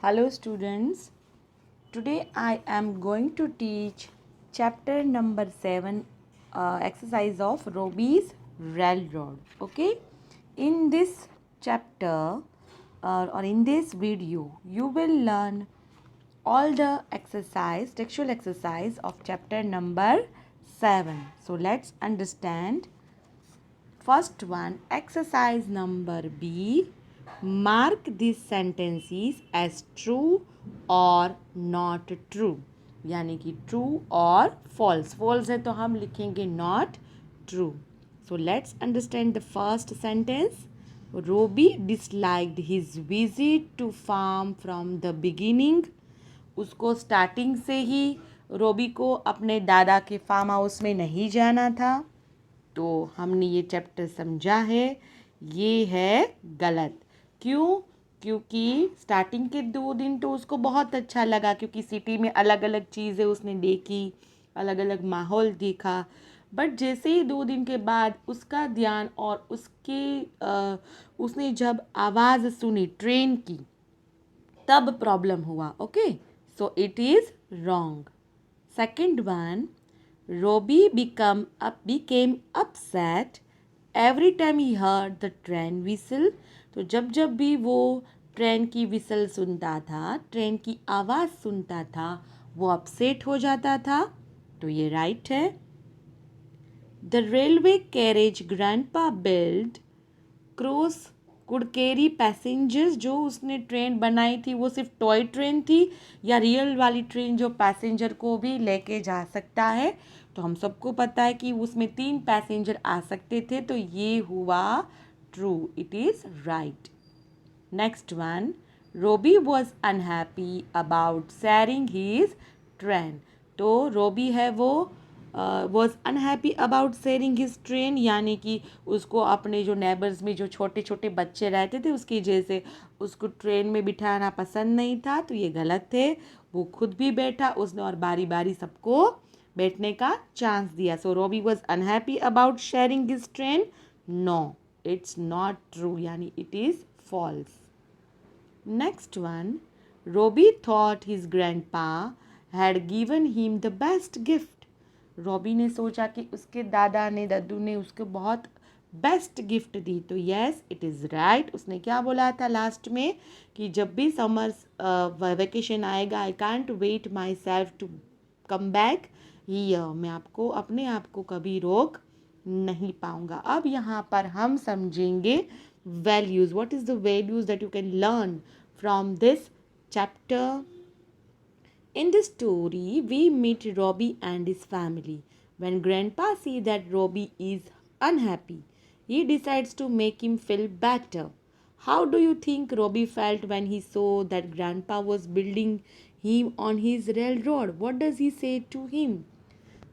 Hello students, today I am going to teach chapter number 7 exercise of Robbie's Railroad. Okay, in this chapter or in this video you will learn all the exercise, textual exercise of chapter number 7. So let's understand. First one, exercise number B. Mark these sentences as true or not true. यानी कि true और false. False है तो हम लिखेंगे not true. So let's understand the first sentence. Robbie disliked his visit to farm from the beginning. उसको starting से ही रोबी को अपने दादा के फार्म हाउस में नहीं जाना था. तो हमने ये चैप्टर समझा है, ये है गलत. क्यों? क्योंकि स्टार्टिंग के 2 दिन तो उसको बहुत अच्छा लगा, क्योंकि सिटी में अलग अलग चीज़ें उसने देखी, अलग अलग माहौल देखा. बट जैसे ही 2 दिन के बाद उसका ध्यान और उसने जब आवाज़ सुनी ट्रेन की, तब प्रॉब्लम हुआ. Okay, so it is wrong. Second one, Robbie became upset every time he heard the train whistle. तो जब जब भी वो ट्रेन की विसल सुनता था, ट्रेन की आवाज़ सुनता था, वो अपसेट हो जाता था. तो ये राइट है. The railway carriage grandpa built cross could carry passengers. जो उसने ट्रेन बनाई थी वो सिर्फ टॉय ट्रेन थी या रियल वाली ट्रेन जो पैसेंजर को भी लेके जा सकता है? तो हम सबको पता है कि उसमें 3 पैसेंजर आ सकते थे. तो ये हुआ true. It is right. Next one, Robbie was unhappy about sharing his train. तो रोबी है वो was unhappy about sharing his train, यानी कि उसको अपने जो नेबर्स में जो छोटे छोटे बच्चे रहते थे उसकी वजह से उसको ट्रेन में बिठाना पसंद नहीं था. तो ये गलत थे. वो खुद भी बैठा उसने और बारी बारी सबको बैठने का चांस दिया. So Robbie was unhappy about sharing his train. No, it's not true, यानी it is false. Next one, Robbie thought his grandpa had given him the best gift. Robbie ने सोचा कि उसके दादा ने दद्दू ने उसको बहुत बेस्ट गिफ्ट दी. तो यस, इट इज़ राइट. उसने क्या बोला था लास्ट में कि जब भी समर्स वेकेशन आएगा, I can't wait myself to come back here. मैं आपको अपने आप को कभी रोक नहीं पाऊंगा. अब यहाँ पर हम समझेंगे values. What is the values that you can learn from this chapter? In the story, we meet Robbie and his family. When Grandpa sees that Robbie is unhappy, he decides to make him feel better. How do you think Robbie felt when he saw that Grandpa was building him on his railroad? What does he say to him?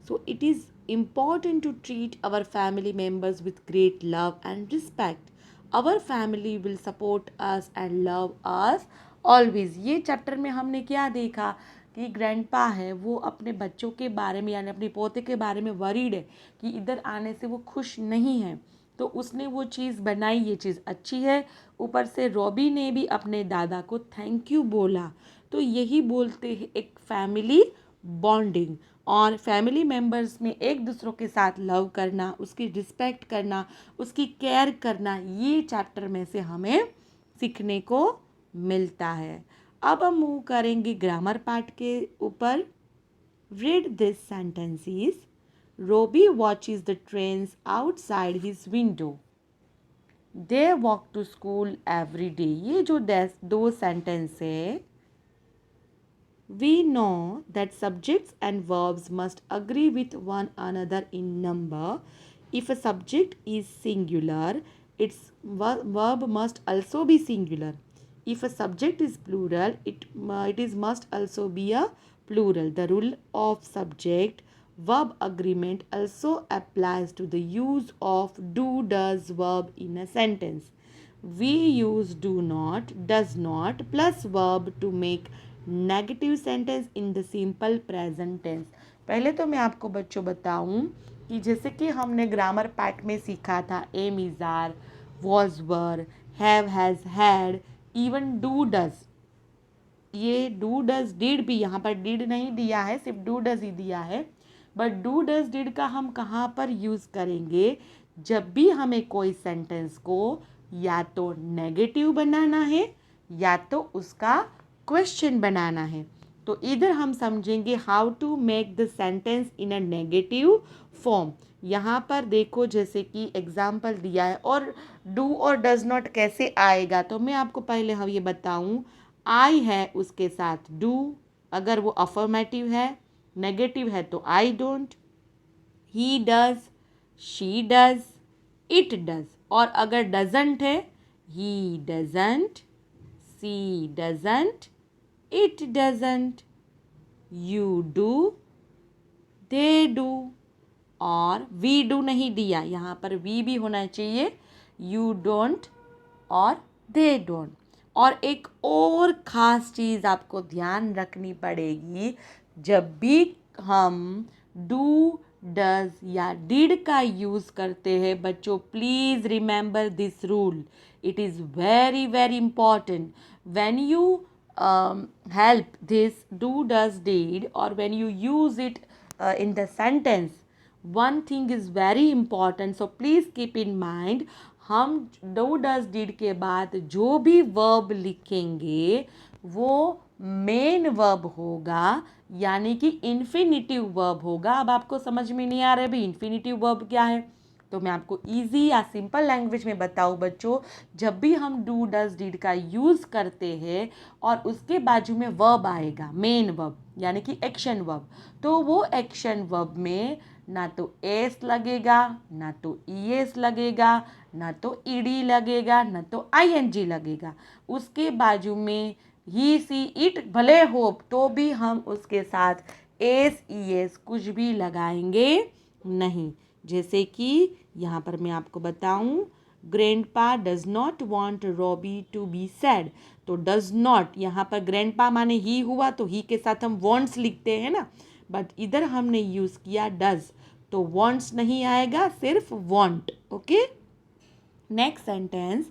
So it is important to treat our family members with great love and respect. Our family will support us and love us always. ये chapter में हमने क्या देखा कि grandpa है वो अपने बच्चों के बारे में यानी अपने पोते के बारे में वरीड है कि इधर आने से वो खुश नहीं है. तो उसने वो चीज़ बनाई, ये चीज़ अच्छी है. ऊपर से रॉबी ने भी अपने दादा को थैंक यू बोला. तो यही बोलते हैं एक फैमिली बॉन्डिंग. और फैमिली मेम्बर्स में एक दूसरों के साथ लव करना, उसकी रिस्पेक्ट करना, उसकी केयर करना, ये चैप्टर में से हमें सीखने को मिलता है. अब हम मूव करेंगे ग्रामर पार्ट के ऊपर. Read this sentences. Robbie watches the trains outside his window. They walk to school every day. ये जो 2 सेंटेंस है, we know that subjects and verbs must agree with one another in number. If a subject is singular, its verb must also be singular. If a subject is plural, it is must also be a plural. The rule of subject verb agreement also applies to the use of do does verb in a sentence. We use do not, does not plus verb to make negative sentence in the simple present tense. पहले तो मैं आपको बच्चों बताऊं कि जैसे कि हमने ग्रामर पार्ट में सीखा था am is are, was were, have has had, even do does. ये डू डज डिड भी, यहाँ पर डिड नहीं दिया है, सिर्फ डू डज ही दिया है, बट डू डज डिड का हम कहाँ पर यूज़ करेंगे? जब भी हमें कोई सेंटेंस को या तो नेगेटिव बनाना है या तो उसका क्वेश्चन बनाना है। तो इधर हम समझेंगे how to make the sentence in a negative form. यहाँ पर देखो जैसे कि एग्जाम्पल दिया है, और डू और डज नॉट कैसे आएगा, तो मैं आपको पहले हम ये बताऊँ। आई है उसके साथ डू, अगर वो अफर्मेटिव है, नेगेटिव है तो I don't, he does, she does, it does, और अगर डजंट है he doesn't, she doesn't, it doesn't, you do, they do, और वी डू नहीं दिया, यहाँ पर वी भी होना चाहिए, यू डोंट और दे डोंट। और एक और ख़ास चीज़ आपको ध्यान रखनी पड़ेगी, जब भी हम डू डज या डिड का यूज़ करते हैं बच्चों, please remember this rule, it is very very important. When you help this do does did or when you use it in the sentence, one thing is very important, so please keep in mind, हम do does did के बाद जो भी verb लिखेंगे वो main verb होगा, यानी कि इन्फिनिटिव वर्ब होगा। अब आपको समझ में नहीं आ रहा है भाई इन्फिनिटिव वर्ब क्या है, तो मैं आपको इजी या सिंपल लैंग्वेज में बताऊँ बच्चों। जब भी हम डू डज डिड का यूज़ करते हैं और उसके बाजू में वर्ब आएगा, मेन वर्ब यानी कि एक्शन वर्ब, तो वो एक्शन वर्ब में ना तो एस लगेगा, ना तो ई एस लगेगा, ना तो ईडी लगेगा, ना तो आईएनजी लगेगा। उसके बाजू में ही सी इट भले हो तो भी हम उसके साथ एस ई एस कुछ भी लगाएंगे नहीं। जैसे कि यहाँ पर मैं आपको बताऊँ, grandpa does not want Robbie to be sad, तो डज नॉट यहाँ पर ग्रैंडपा माने ही हुआ तो ही के साथ हम वॉन्ट्स लिखते हैं ना, बट इधर हमने यूज़ किया डज, तो वॉन्ट्स नहीं आएगा, सिर्फ want. Okay, next sentence,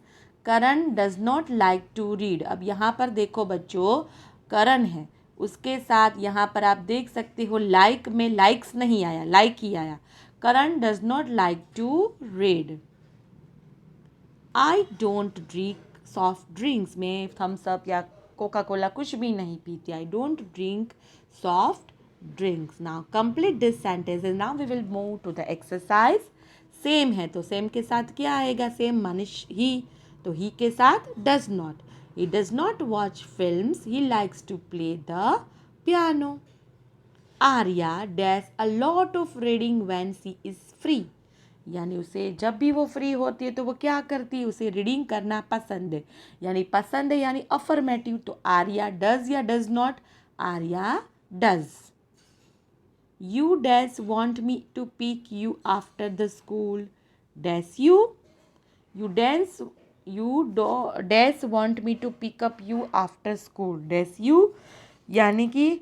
Karan does not like to read. अब यहाँ पर देखो बच्चों, करण है, उसके साथ यहाँ पर आप देख सकते हो लाइक में लाइक्स नहीं आया, लाइक ही आया। Karan does not like to read. I don't drink soft drinks, में थम्स अप या कोका कोला कुछ भी नहीं पीती। I don't drink soft drinks. Now complete this sentence and now we will move to the exercise. Same है तो same के साथ क्या आएगा, सेम माने ही, तो ही के साथ does not. He does not watch films, he likes to play the piano. Arya dash a lot of reading when she is free, यानी उसे जब भी वो फ्री होती है तो वो क्या करती है, उसे रीडिंग करना पसंद है, यानी पसंद है यानी अफर्मेटिव, तो आर्या डज या does not, Arya does. You dash want me to pick you after the school, dash you, you dash you dash want me to pick up you after school, dash you, यानी कि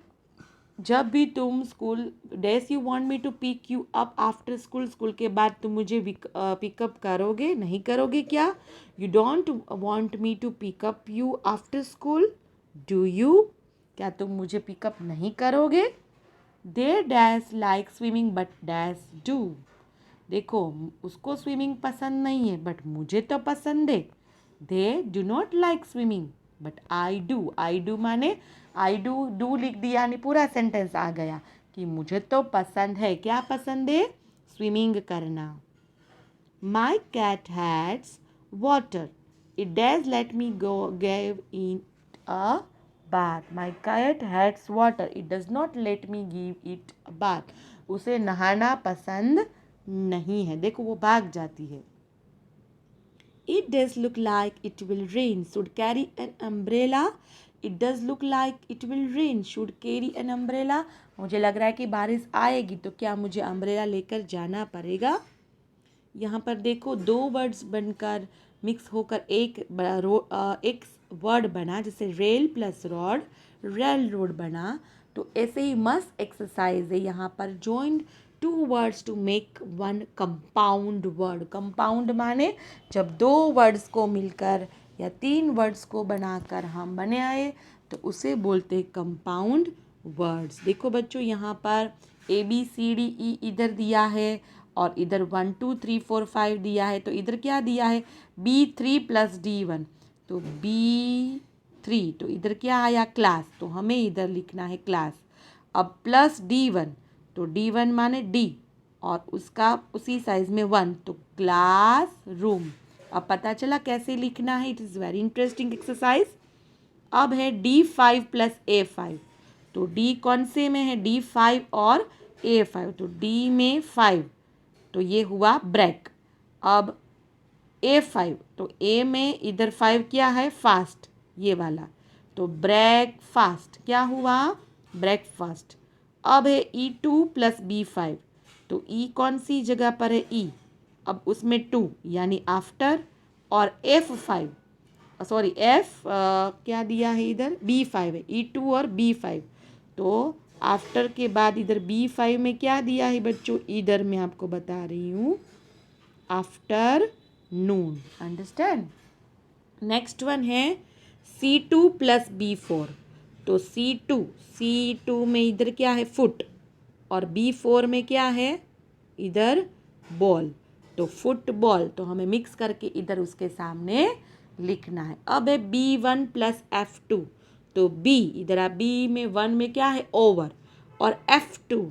जब भी तुम school, dash you want me to pick you up after school, school के बाद तुम मुझे pick up करोगे, नहीं करोगे क्या? You don't want me to pick up you after school, do you, क्या तुम मुझे पिकअप नहीं करोगे? They dash like swimming but dash do, देखो उसको स्विमिंग पसंद नहीं है बट मुझे तो पसंद है। They do not like swimming but I do, I do माने आई डू लिख दिया यानी पूरा सेंटेंस आ गया कि मुझे तो पसंद है, क्या पसंद है, स्विमिंग करना। My cat hates water, it does let me go give in a bath, my cat hates water, it does not let me give it a bath, उसे नहाना पसंद नहीं है, देखो वो भाग जाती है। It does look like it will rain, should carry an umbrella, it does look like it will rain, should carry an umbrella, मुझे लग रहा है कि बारिश आएगी तो क्या मुझे अम्ब्रेला लेकर जाना पड़ेगा। यहाँ पर देखो दो वर्ड्स बनकर मिक्स होकर एक वर्ड बना, जैसे rail plus rod, rail road बना, तो ऐसे ही मस्त एक्सरसाइज है। यहाँ पर joint two words to make one compound word, compound माने जब दो वर्ड्स को मिलकर या 3 वर्ड्स को बनाकर हम बने आए तो उसे बोलते कंपाउंड वर्ड्स। देखो बच्चों, यहाँ पर ABCDE इधर दिया है और इधर 1 2 3 4 5 दिया है, तो इधर क्या दिया है B3 + D1, तो B3, तो इधर क्या आया क्लास, तो हमें इधर लिखना है क्लास। अब प्लस D1, तो D1 माने D और उसका उसी साइज में 1, तो क्लास रूम। अब पता चला कैसे लिखना है। It is very interesting exercise. अब है D5 + A5, तो D कौन से में है D5 और A5, तो D में 5, तो ये हुआ ब्रेक। अब A5, तो A में इधर 5 क्या है फास्ट, ये वाला, तो ब्रेक फास्ट क्या हुआ ब्रेकफास्ट। अब है E2 + B5, तो E कौन सी जगह पर है E, अब उसमें 2 यानी आफ्टर, और F5 सॉरी क्या दिया है इधर B5 है, E2 और B5, तो आफ्टर के बाद इधर B5 में क्या दिया है बच्चों, इधर मैं आपको बता रही हूँ आफ्टर नून। अंडरस्टैंड। नेक्स्ट वन है C2 + B4, तो C2 में इधर क्या है फुट और B4 में क्या है इधर बॉल, तो फुटबॉल, तो हमें मिक्स करके इधर उसके सामने लिखना है। अब है B1 + F2, तो B इधर आप B में 1 में क्या है ओवर और F2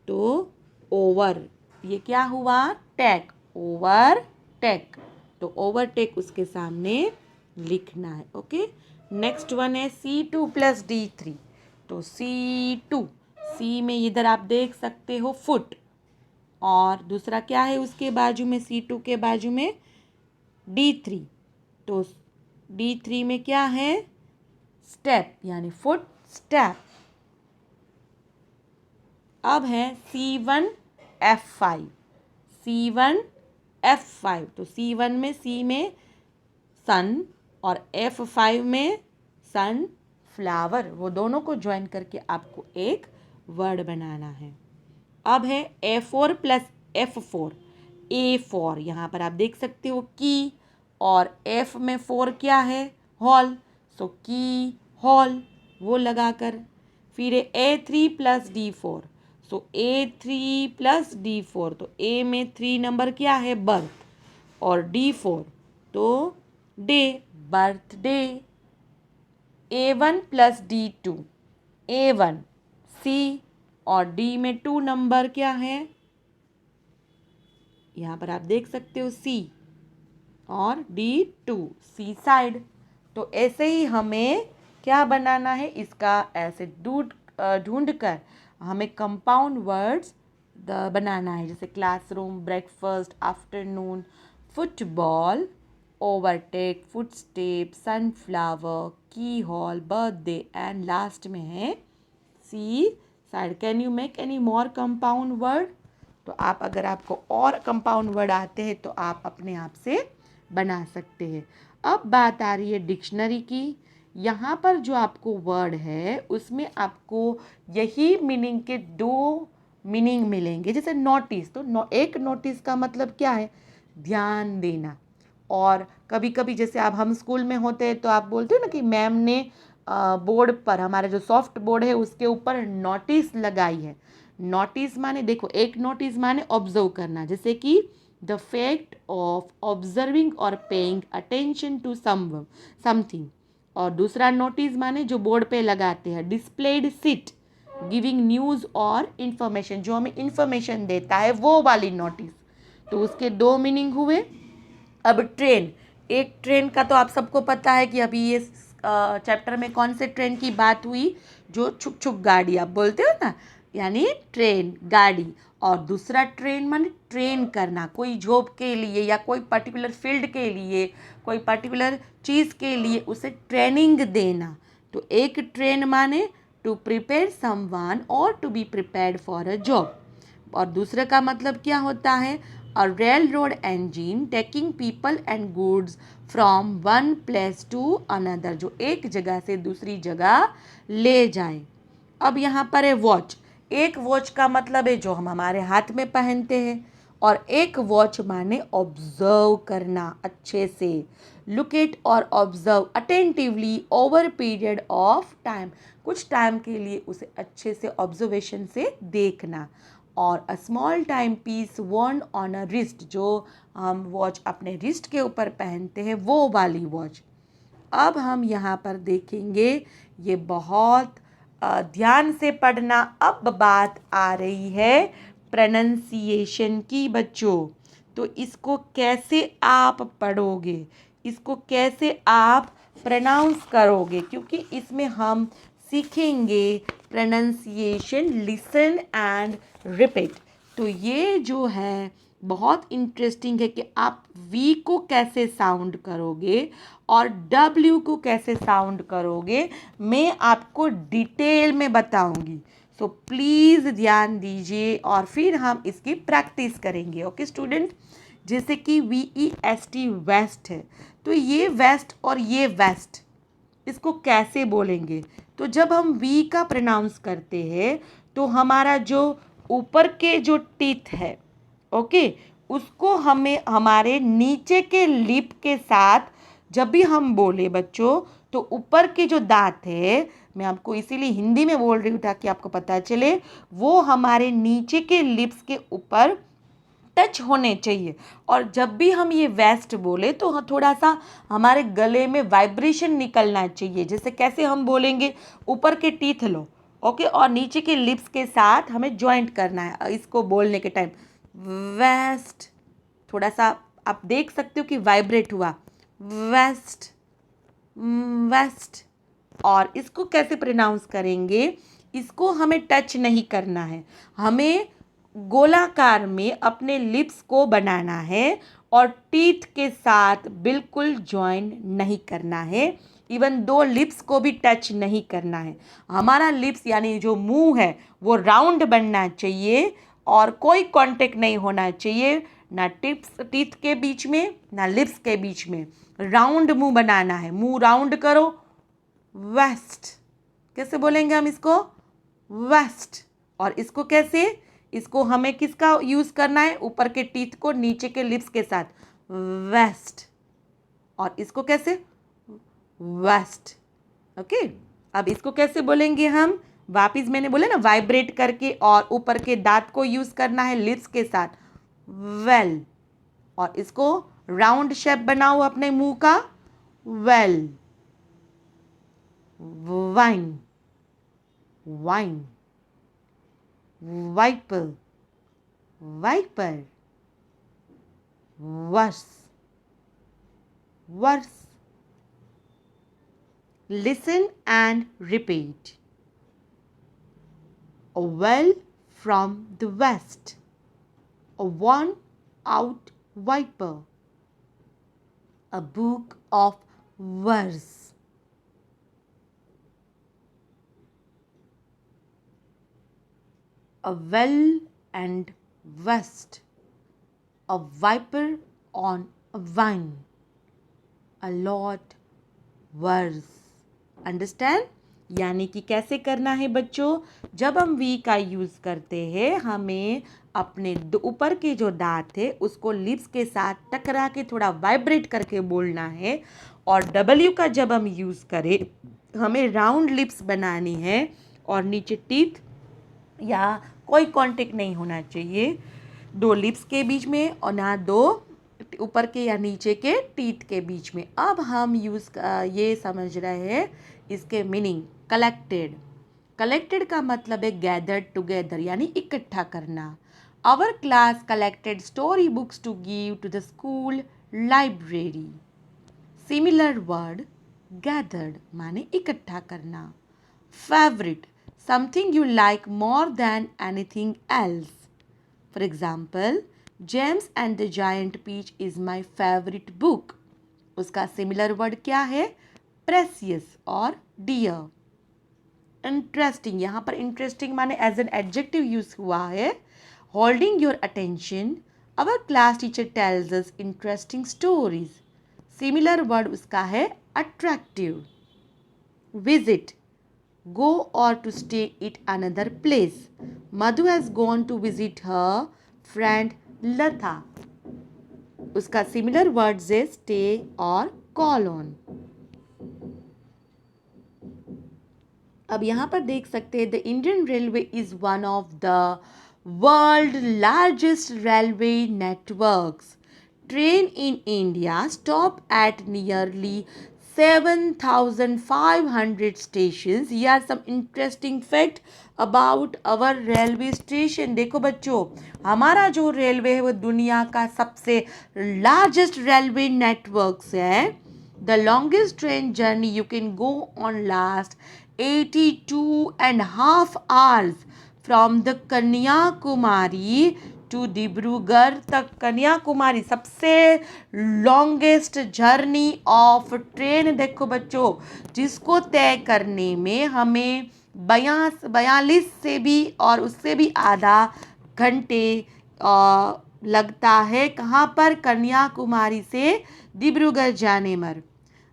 तो ओवर, ये क्या हुआ टेक, ओवर टेक, तो ओवरटेक उसके सामने लिखना है। ओके। नेक्स्ट वन है C2 + D3, तो C में इधर आप देख सकते हो फुट और दूसरा क्या है उसके बाजू में C2 के बाजू में D3, तो D3 में क्या है स्टेप यानी फुट स्टेप। अब है C1 F5, तो C1 में C में सन और F5 में सन फ्लावर, वो दोनों को ज्वाइन करके आपको एक वर्ड बनाना है। अब है A4 + F4, A4 यहाँ पर आप देख सकते हो की और F में 4 क्या है हॉल, सो की हॉल वो लगाकर, फिर A3 + D4, सो A3 + D4, तो A में 3 नंबर क्या है बर्थ और D4 तो day birthday. A1 + D2, A1 C और D में 2 नंबर क्या है यहाँ पर आप देख सकते हो C और D2 सी साइड। तो ऐसे ही हमें क्या बनाना है इसका ऐसे ढूंढ कर हमें कंपाउंड वर्ड्स बनाना है, जैसे classroom, breakfast, afternoon, football, overtake, footstep, sunflower, keyhole, birthday and last में है seaside. Can you make any more compound word, तो आप अगर आपको और कंपाउंड वर्ड आते हैं तो आप अपने आप से बना सकते हैं। अब बात आ रही है डिक्शनरी की। यहाँ पर जो आपको वर्ड है उसमें आपको यही मीनिंग के 2 मीनिंग मिलेंगे। जैसे नोटिस, तो एक नोटिस का मतलब क्या है ध्यान देना, और कभी कभी जैसे आप हम स्कूल में होते हैं तो आप बोलते हो ना कि मैम ने बोर्ड पर, हमारा जो सॉफ्ट बोर्ड है उसके ऊपर नोटिस लगाई है। नोटिस माने देखो, एक नोटिस माने ऑब्जर्व करना, जैसे कि द फैक्ट ऑफ ऑब्जर्विंग और पेइंग अटेंशन टू समथिंग, और दूसरा नोटिस माने जो बोर्ड पे लगाते हैं डिस्प्लेड सिट गिविंग न्यूज़ और इन्फॉर्मेशन, जो हमें इन्फॉर्मेशन देता है वो वाली नोटिस। तो उसके 2 मीनिंग हुए। अब ट्रेन, एक ट्रेन का तो आप सबको पता है कि अभी ये चैप्टर में कौन से ट्रेन की बात हुई, जो छुक छुक गाड़ी आप बोलते हो ना, यानी ट्रेन गाड़ी। और दूसरा ट्रेन माने ट्रेन करना, कोई जॉब के लिए या कोई पर्टिकुलर फील्ड के लिए, कोई पर्टिकुलर चीज़ के लिए उसे ट्रेनिंग देना। तो एक ट्रेन माने टू प्रिपेयर समवन और to be prepared for a job, और दूसरे का मतलब क्या होता है a railroad engine taking people and goods from one place to another, जो एक जगह से दूसरी जगह ले जाए। अब यहाँ पर है वॉच, एक वॉच का मतलब है जो हम हमारे हाथ में पहनते हैं, और एक वॉच माने ऑब्जर्व करना अच्छे से, लुक एट और observe attentively over period of time, कुछ टाइम के लिए उसे अच्छे से ऑब्जर्वेशन से देखना। और a small time piece worn on a wrist, जो हम वॉच अपने रिस्ट के ऊपर पहनते हैं वो वाली वॉच। अब हम यहाँ पर देखेंगे, ये बहुत ध्यान से पढ़ना। अब बात आ रही है प्रोनंसिएशन की बच्चों। तो इसको कैसे आप पढ़ोगे, इसको कैसे आप प्रोनाउंस करोगे, क्योंकि इसमें हम सीखेंगे प्रोनंसिएशन, लिसन एंड रिपीट। तो ये जो है बहुत इंटरेस्टिंग है कि आप वी को कैसे साउंड करोगे और डब्ल्यू को कैसे साउंड करोगे, मैं आपको डिटेल में बताऊंगी। सो प्लीज़ ध्यान दीजिए और फिर हम इसकी प्रैक्टिस करेंगे। ओके स्टूडेंट, जैसे कि VEST वेस्ट है, तो ये वेस्ट और ये वेस्ट, इसको कैसे बोलेंगे? तो जब हम वी का प्रोनाउंस करते हैं तो हमारा जो ऊपर के जो टीथ है, ओके, उसको हमें हमारे नीचे के लिप के साथ जब भी हम बोले बच्चों, तो ऊपर के जो दांत है, मैं आपको इसीलिए हिंदी में बोल रही हूँ ताकि आपको पता चले, वो हमारे नीचे के लिप्स के ऊपर टच होने चाहिए। और जब भी हम ये वेस्ट बोले तो थोड़ा सा हमारे गले में वाइब्रेशन निकलना चाहिए। जैसे कैसे हम बोलेंगे, ऊपर के टीथ लो, ओके, और नीचे के लिप्स के साथ हमें जॉइंट करना है इसको बोलने के टाइम, वेस्ट। थोड़ा सा आप देख सकते हो कि वाइब्रेट हुआ, वेस्ट, वेस्ट। और इसको कैसे प्रोनाउंस करेंगे, इसको हमें टच नहीं करना है, हमें गोलाकार में अपने लिप्स को बनाना है और टीथ के साथ बिल्कुल ज्वाइन नहीं करना है। इवन दो लिप्स को भी टच नहीं करना है। हमारा लिप्स यानी जो मुंह है वो राउंड बनना चाहिए और कोई कांटेक्ट नहीं होना चाहिए, ना टिप्स टीथ के बीच में ना लिप्स के बीच में। राउंड मुंह बनाना है, मुंह राउंड करो, वेस्ट। कैसे बोलेंगे हम इसको, वेस्ट। और इसको कैसे, इसको हमें किसका यूज़ करना है, ऊपर के टीथ को नीचे के लिप्स के साथ, वेस्ट। और इसको कैसे, वेस्ट। ओके, अब इसको कैसे बोलेंगे हम, वापिस मैंने बोले ना वाइब्रेट करके और ऊपर के दांत को यूज़ करना है लिप्स के साथ, वेल। और इसको राउंड शेप बनाओ अपने मुंह का, well, vine, vine, viper, viper, verse, verse. Listen and repeat. A well from the west, a worn out viper, a book of verse. A well and west, a viper on a vine, a lot verse. Understand, यानी कि कैसे करना है बच्चों, जब हम we का use करते हैं हमें अपने ऊपर के जो दांत है उसको लिप्स के साथ टकरा के थोड़ा वाइब्रेट करके बोलना है। और डब्ल्यू का जब हम यूज़ करें हमें राउंड लिप्स बनानी है और नीचे टीथ या कोई कांटेक्ट नहीं होना चाहिए दो लिप्स के बीच में और ना दो ऊपर के या नीचे के टीथ के बीच में। अब हम ये समझ रहे हैं इसके मीनिंग। कलेक्टेड, कलेक्टेड का मतलब है गैदर्ड टुगेदर यानी इकट्ठा करना। Our class collected story books to give to the school library. Similar word gathered माने इकट्ठा करना। Favourite, something you like more than anything else. For example, James and the giant peach is my favourite book. उसका similar word क्या है, precious और dear. Interesting, यहाँ पर interesting माने एज एन एडजेक्टिव यूज हुआ है। Holding your attention, our class teacher tells us interesting stories. Similar word उसका है attractive. Visit, go or to stay at another place. Madhu has gone to visit her friend ल था। उसका similar words है stay और call on. अब यहाँ पर देख सकते हैं the Indian railway is one of the world largest railway networks. Train in India stop at nearly 7,500 stations. Here are some interesting fact about our railway station. देखो बच्चों, हमारा जो रेलवे है वो दुनिया का सबसे लार्जेस्ट रेलवे नेटवर्क्स है। The longest train journey you can go on last 82.5 hours from the Kanyakumari to Dibrugarh तक। कन्याकुमारी सबसे लॉन्गेस्ट जर्नी ऑफ ट्रेन देखो बच्चों, जिसको तय करने में हमें 42 से भी और उससे भी आधा घंटे लगता है। कहाँ पर? कन्याकुमारी से डिब्रूगढ़ जाने पर।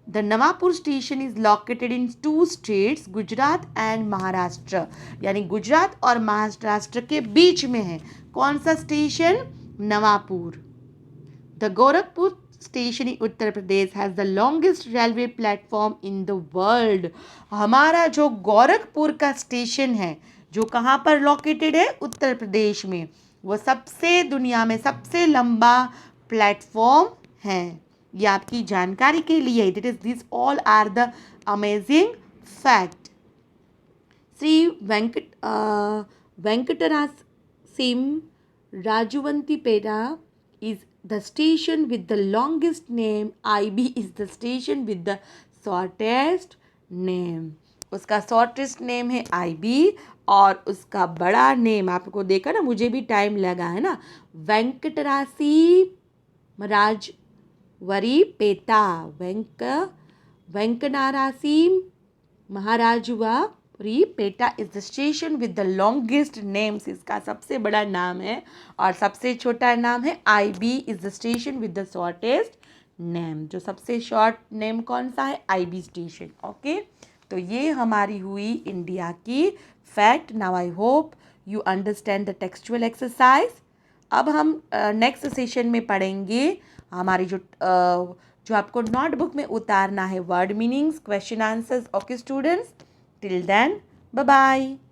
The Navapur station is located in 2 states, Gujarat and Maharashtra, यानी गुजरात और महाराष्ट्र के बीच में है। कौन सा station? Navapur. The Gorakhpur station in Uttar Pradesh has the longest railway platform in the world. हमारा जो गोरखपुर का स्टेशन है, जो कहाँ पर लोकेटेड है? उत्तर प्रदेश में। वो सबसे दुनिया में सबसे लंबा प्लेटफॉर्म है। ये आपकी जानकारी के लिए। This all are the amazing fact. Shri Venkatanarasimha Rajuvaripeta is the station with the longest name. IB is the station with the shortest name. उसका शॉर्टेस्ट नेम है IB और उसका बड़ा नेम आपको देखा ना, मुझे भी टाइम लगा है ना, Venkatanarasimha Rajuvaripeta. Venkatanarasimha Rajuvaripeta is the station with the longest names. इसका सबसे बड़ा नाम है और सबसे छोटा नाम है IB is the station with the shortest name. जो सबसे शॉर्ट नेम कौन सा है? IB station. ओके, तो ये हमारी हुई इंडिया की fact. Now I hope you understand the textual exercise. अब हम नेक्स्ट सेशन में पढ़ेंगे हमारी जो आपको नोटबुक में उतारना है word meanings, question answers. Okay students, till then bye bye.